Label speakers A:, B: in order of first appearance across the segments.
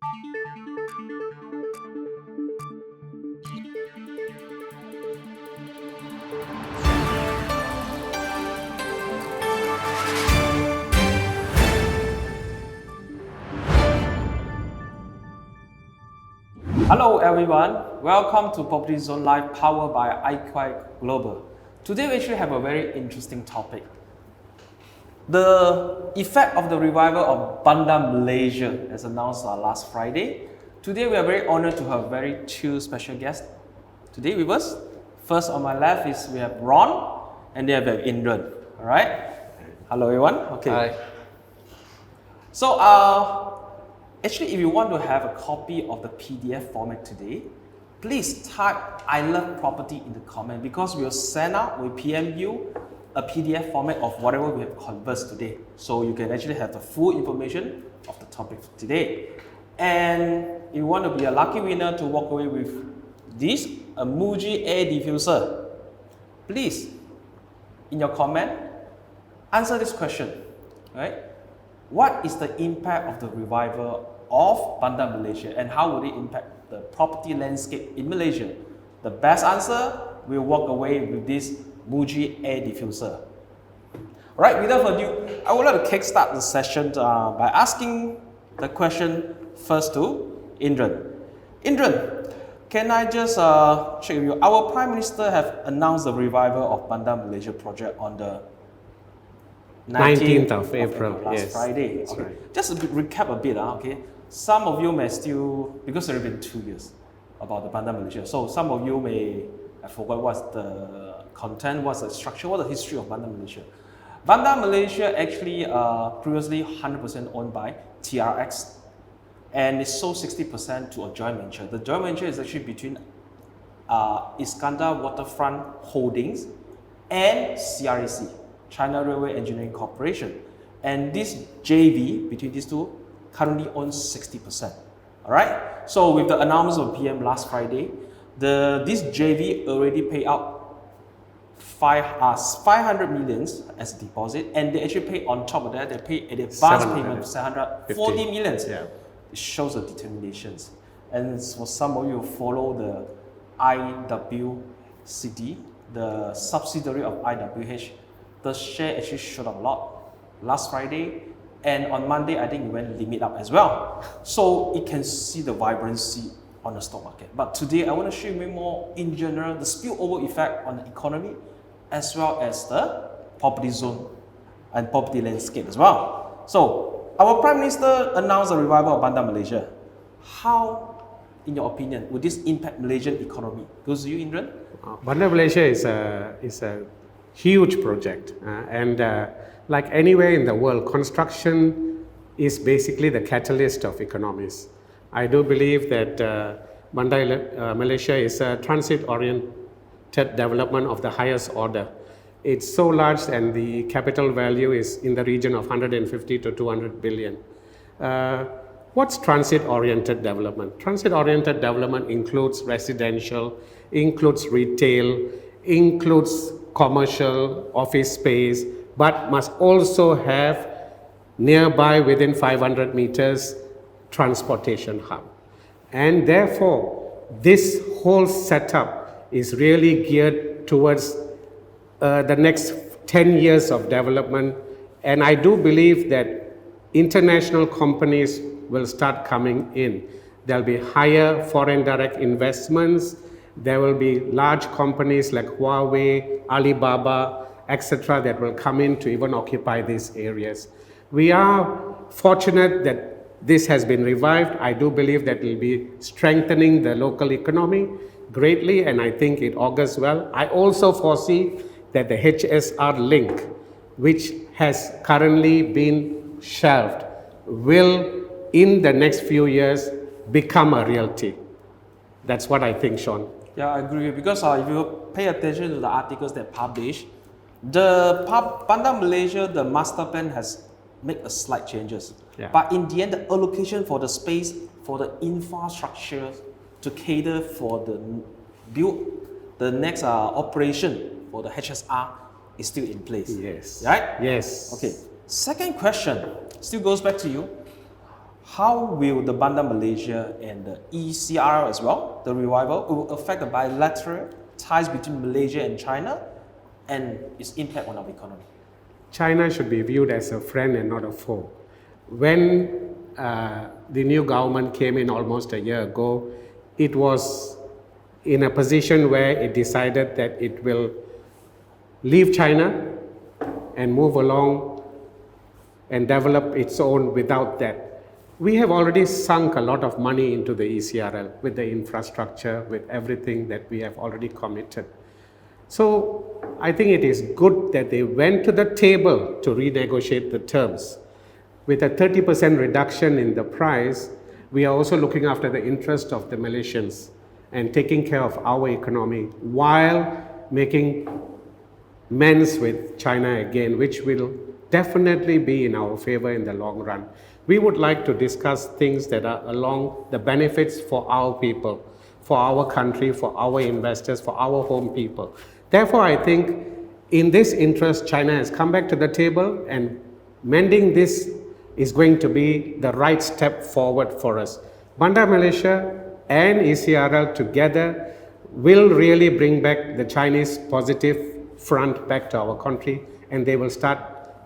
A: Hello everyone, welcome to Property Zone Live powered by IQI Global. Today we actually have a very interesting topic. The effect of the revival of Bandar Malaysia as announced last Friday. Today we are very honored to have very two special guests today with us. First on my left is we have Ron and then we have Indran. Alright? Hello everyone. Okay.
B: Hi.
A: So actually, if you want to have a copy of the PDF format today, please type I love property in the comment because we'll send out, we PM you a PDF format of whatever we have conversed today. So you can actually have the full information of the topic today. And if you want to be a lucky winner to walk away with this, a Muji air diffuser, please, in your comment, answer this question, right? What is the impact of the revival of Bandar Malaysia and how would it impact the property landscape in Malaysia? The best answer will walk away with this Muji air diffuser. Alright, without further ado, I would like to kickstart the session by asking the question first to Indran. Indran, can I just check with you? Our Prime Minister have announced the revival of Bandar Malaysia project on the
B: 19th of April,
A: last
B: yes.
A: Friday.
B: That's
A: Okay.
B: right.
A: Just to recap a bit, okay. Some of you may still, because there have been 2 years about the Bandar Malaysia, so some of you may have forgot what's the content, what's the structure, what's the history of Bandar Malaysia. Bandar Malaysia actually previously 100% owned by TRX, and it sold 60% to a joint venture. The joint venture is actually between Iskandar Waterfront Holdings and CREC. China Railway Engineering Corporation, and this JV between these two currently owns 60%. All right. So with the announcement of PM last Friday, this JV already paid out 500 millions as a deposit, and they actually pay on top of that. They pay an advance payment of 740 millions.
B: Yeah.
A: It shows the determinations. And for some of you who follow the IWCD, the subsidiary of IWH. The share actually shot up a lot last Friday, and on Monday I think it went limit up as well. So it can see the vibrancy on the stock market. But today I want to share with you more in general the spillover effect on the economy as well as the property zone and property landscape as well. So our Prime Minister announced a revival of Bandar Malaysia. How, in your opinion, would this impact Malaysian economy? Goes to you, Indran?
B: Bandar Malaysia is a huge project, and like anywhere in the world, construction is basically the catalyst of economies. I do believe that Bandar Malaysia is a transit-oriented development of the highest order. It's so large, and the capital value is in the region of 150 to 200 billion. What's transit-oriented development? Transit-oriented development includes residential, includes retail, includes commercial office space, but must also have nearby within 500 meters transportation hub. And therefore, this whole setup is really geared towards the next 10 years of development. And I do believe that international companies will start coming in. There'll be higher foreign direct investments. There will be large companies like Huawei, Alibaba, etc. that will come in to even occupy these areas. We are fortunate that this has been revived. I do believe that it will be strengthening the local economy greatly, and I think it augurs well. I also foresee that the HSR link, which has currently been shelved, will in the next few years become a reality. That's what I think, Sean.
A: Yeah, I agree, because if you pay attention to the articles that publish, the Bandar Malaysia, the master plan has made a slight changes.
B: Yeah.
A: But in the end, the allocation for the space, for the infrastructure to cater for the next operation for the HSR is still in place.
B: Yes.
A: Right?
B: Yes.
A: Okay. Second question still goes back to you. how will the Bandar Malaysia and the ECRL as well, the revival, will affect the bilateral ties between Malaysia and China and its impact on our economy?
B: China should be viewed as a friend and not a foe. When the new government came in almost a year ago, it was in a position where it decided that it will leave China and move along and develop its own without that. We have already sunk a lot of money into the ECRL with the infrastructure, with everything that we have already committed. So I think it is good that they went to the table to renegotiate the terms. With a 30% reduction in the price, we are also looking after the interest of the Malaysians and taking care of our economy while making amends with China again, which will definitely be in our favor in the long run. We would like to discuss things that are along the benefits for our people, for our country, for our investors, for our home people. Therefore, I think in this interest, China has come back to the table, and mending this is going to be the right step forward for us. Bandar Malaysia and ECRL together will really bring back the Chinese positive front back to our country, and they will start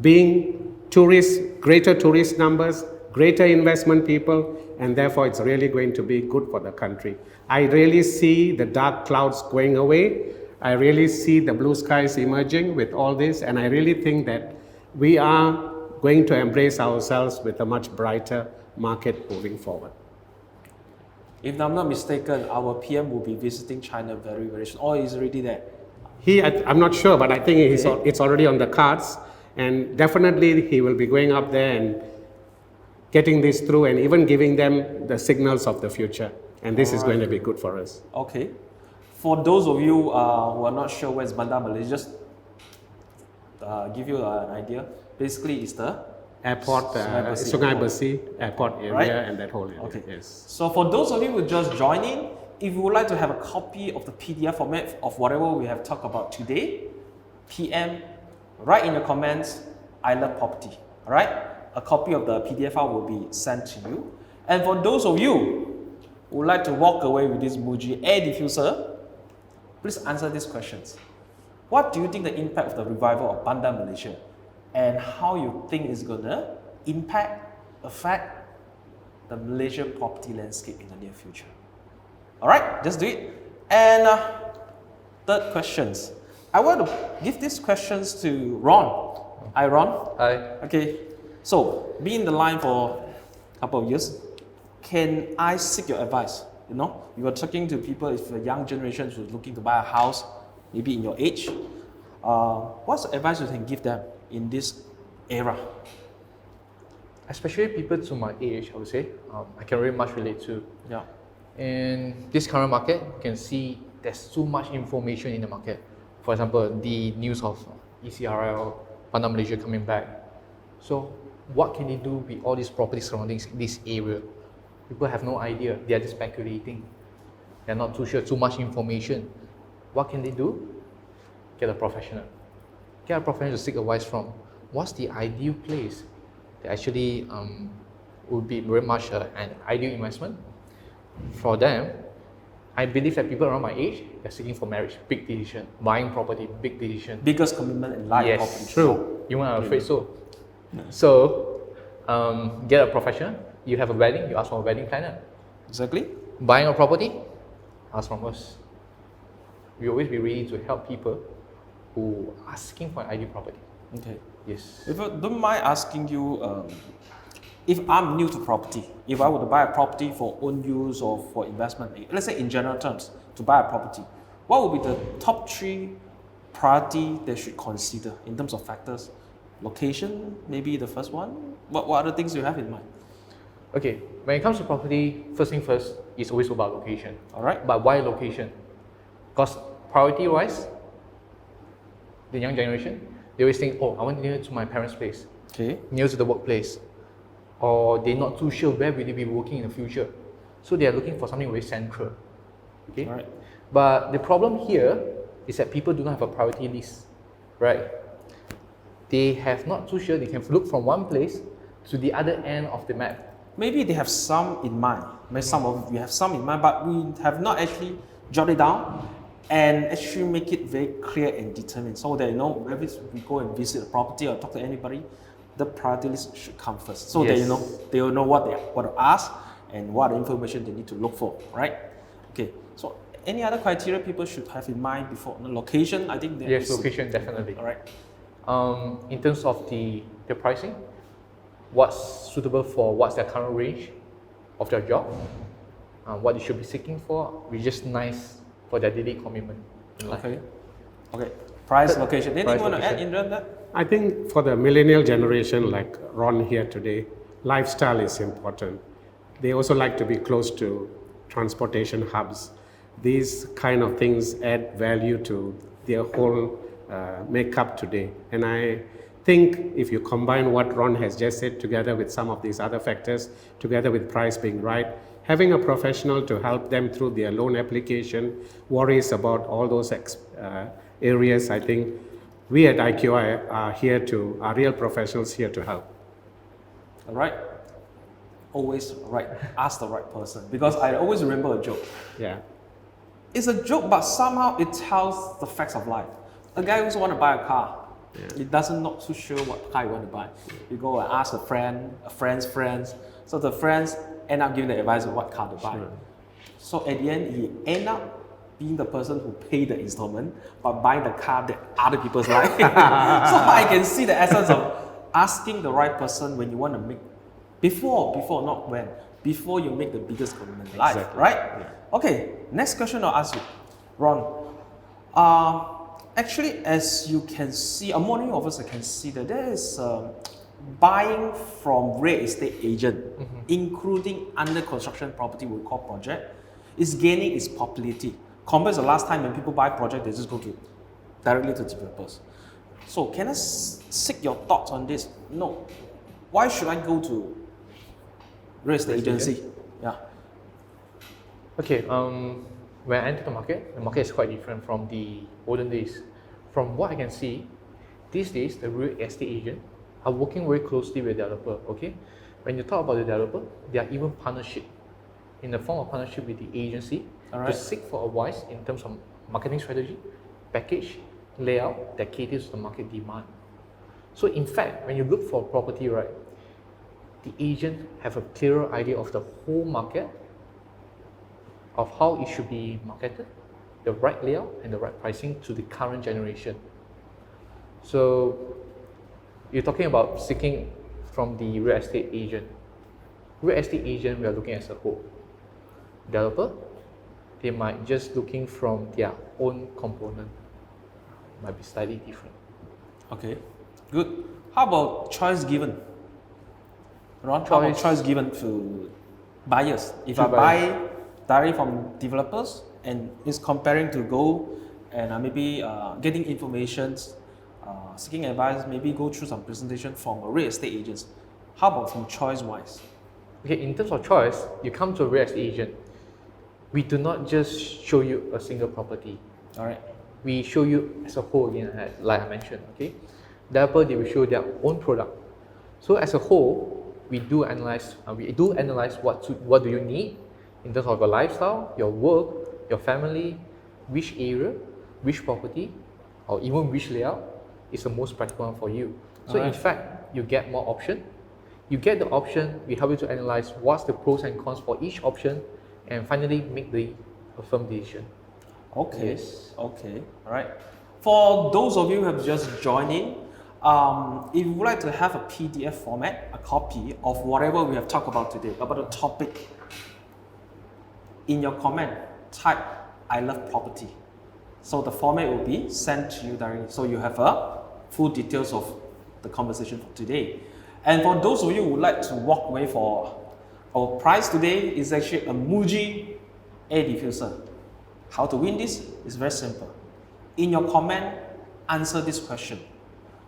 B: being tourists, greater tourist numbers, greater investment people, and therefore it's really going to be good for the country. I really see the dark clouds going away. I really see the blue skies emerging with all this, and I really think that we are going to embrace ourselves with a much brighter market moving forward.
A: If I'm not mistaken, our PM will be visiting China very, very soon, or is already there.
B: I'm not sure, but I think it's already on the cards, and definitely he will be going up there and getting this through and even giving them the signals of the future. And this is going to be good for us.
A: Okay. For those of you who are not sure where's Bandar Malaysia, just give you an idea. Basically, it's the
B: airport, Sungai Besi airport area,
A: right?
B: And that whole area.
A: Okay.
B: Yes.
A: So for those of you who just joined in, if you would like to have a copy of the PDF format of whatever we have talked about today, PM, write in the comments, I love property. All right? A copy of the PDF file will be sent to you. And for those of you who would like to walk away with this Muji air diffuser, please answer these questions. What do you think the impact of the revival of Bandar Malaysia, and how you think it's going to affect the Malaysian property landscape in the near future? All right, just do it. And third questions. I want to give these questions to Ron. Hi, Ron.
C: Hi.
A: Okay, so be in the line for a couple of years. Can I seek your advice? You know, you are talking to people, if a young generation who's looking to buy a house, maybe in your age. What's the advice you can give them in this era?
C: Especially people to my age, I would say, I can very much relate to.
A: Yeah.
C: In this current market, you can see there's too much information in the market. For example, the news of ECRL, Bandar Malaysia coming back. So what can they do with all these property surroundings in this area? People have no idea. They are just speculating. They're not too sure, too much information. What can they do? Get a professional. Get a professional to seek advice from. What's the ideal place that actually would be very much an ideal investment? For them, I believe that people around my age, they're seeking for marriage, big decision. Buying property, big decision.
A: Biggest commitment in life.
C: Yes,
A: property.
C: true. You are afraid so. So, get a professional. You have a wedding, you ask for a wedding planner.
A: Exactly.
C: Buying a property, ask from us. We always be ready to help people who are asking for an ideal property.
A: Okay.
C: Yes.
A: If I don't mind asking you, if I'm new to property, if I were to buy a property for own use or for investment, let's say in general terms, to buy a property, what would be the top 3 priority they should consider in terms of factors? Location, maybe the first one? What other things you have in mind?
C: Okay, when it comes to property, first thing first, it's always about location.
A: All right.
C: But why location? Because priority-wise, the young generation, they always think, oh, I want near to my parents' place,
A: Okay.
C: near to the workplace, or they're not too sure where will they be working in the future. So they are looking for something very central. Okay.
A: All right.
C: But the problem here is that people do not have a priority list, right? They have not too sure they can look from one place to the other end of the map.
A: maybe they have some in mind. Maybe some of you have some in mind, but we have not actually jotted it down and actually make it very clear and determined so that whenever we go and visit a property or talk to anybody, the priority list should come first. So that they will know what to ask and what information they need to look for, right? Okay. So any other criteria people should have in mind before the location? I think
C: yes, location definitely.
A: All right.
C: In terms of the pricing, what's suitable for what's their current range of their job, what they should be seeking for, which is nice for their daily commitment in life.
A: Okay. Price, location. Anything
C: Price,
A: you want to add,
C: location.
A: Indra, that?
B: I think for the millennial generation, like Ron here today, lifestyle is important. They also like to be close to transportation hubs. These kind of things add value to their whole makeup today. And I think if you combine what Ron has just said together with some of these other factors, together with price being right, having a professional to help them through their loan application, worries about all those areas, I think we at IQI are real professionals here to help.
A: All right. Always ask the right person, because I always remember a joke.
B: Yeah.
A: It's a joke, but somehow it tells the facts of life. A guy who wants to buy a car, he doesn't not too sure what car he want to buy. You go and ask a friend's friends. So the friends end up giving the advice of what car to buy.
B: Sure.
A: So at the end, he end up being the person who paid the installment, but buying the car that other people's like. So I can see the essence of asking the right person when you want to make, before not when, before you make the biggest commitment in life,
B: Exactly.
A: right?
B: Yeah.
A: Okay, next question I'll ask you, Ron. Actually, as you can see, a morning officer can see that there is buying from real estate agent, including under construction property we call project, is gaining its popularity. Compared to the last time when people buy project, they just go directly to developers. So can I seek your thoughts on this? No. Why should I go to real estate agency? Yeah.
C: Okay, when I enter the market is quite different from the olden days. From what I can see, these days the real estate agent are working very closely with the developer. Okay, when you talk about the developer, they are even partnership, in the form of partnership with the agency to seek for advice in terms of marketing strategy, package, layout that caters to the market demand. So in fact, when you look for a property, right, the agent have a clearer idea of the whole market, of how it should be marketed, the right layout and the right pricing to the current generation. So you're talking about seeking from the real estate agent. Real estate agent, we are looking as a whole. Developer, they might just looking from their own component. Might be slightly different.
A: Okay, good. How about choice given? Ron, how about choice given to buyers? If I buy directly from developers and is comparing to go and maybe getting information, seeking advice, maybe go through some presentation from a real estate agents. How about from choice wise?
C: Okay, in terms of choice, you come to a real estate agent. We do not just show you a single property.
A: All right.
C: We show you as a whole again, like I mentioned. Okay, developer, they will show their own product. So as a whole, we do analyze what do you need in terms of your lifestyle, your work, your family, which area, which property, or even which layout is the most practical one for you. So in fact, you get more option. You get the option, we help you to analyze what's the pros and cons for each option, and finally make the firm decision.
A: Okay.
C: Yes.
A: Okay. All right. For those of you who have just joined in, if you would like to have a PDF format, a copy of whatever we have talked about today, about the topic, in your comment, type "I love property." So the format will be sent to you directly. So you have a full details of the conversation for today. And for those of you who would like to walk away for our prize today is actually a Muji air diffuser. How to win this is very simple. In your comment, answer this question.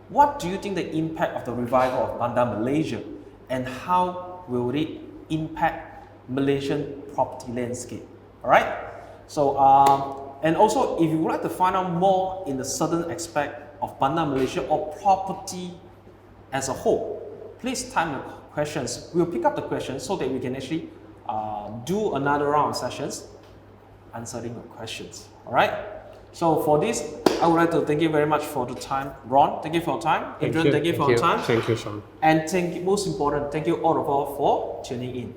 A: What do you think the impact of the revival of Bandar Malaysia, and how will it impact Malaysian property landscape? All right. So and also, if you would like to find out more in the certain aspect of Bandar Malaysia or property as a whole, please type the questions. We'll pick up the questions so that we can actually do another round of sessions answering your questions. All right. So for this, I would like to thank you very much for the time. Ron, thank you for your time. Adrian, thank you for your time.
B: Thank you, Sean.
A: And most important, thank you all of all for tuning in.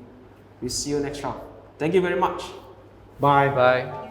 A: We'll see you next round. Thank you very much.
B: Bye.
C: Bye.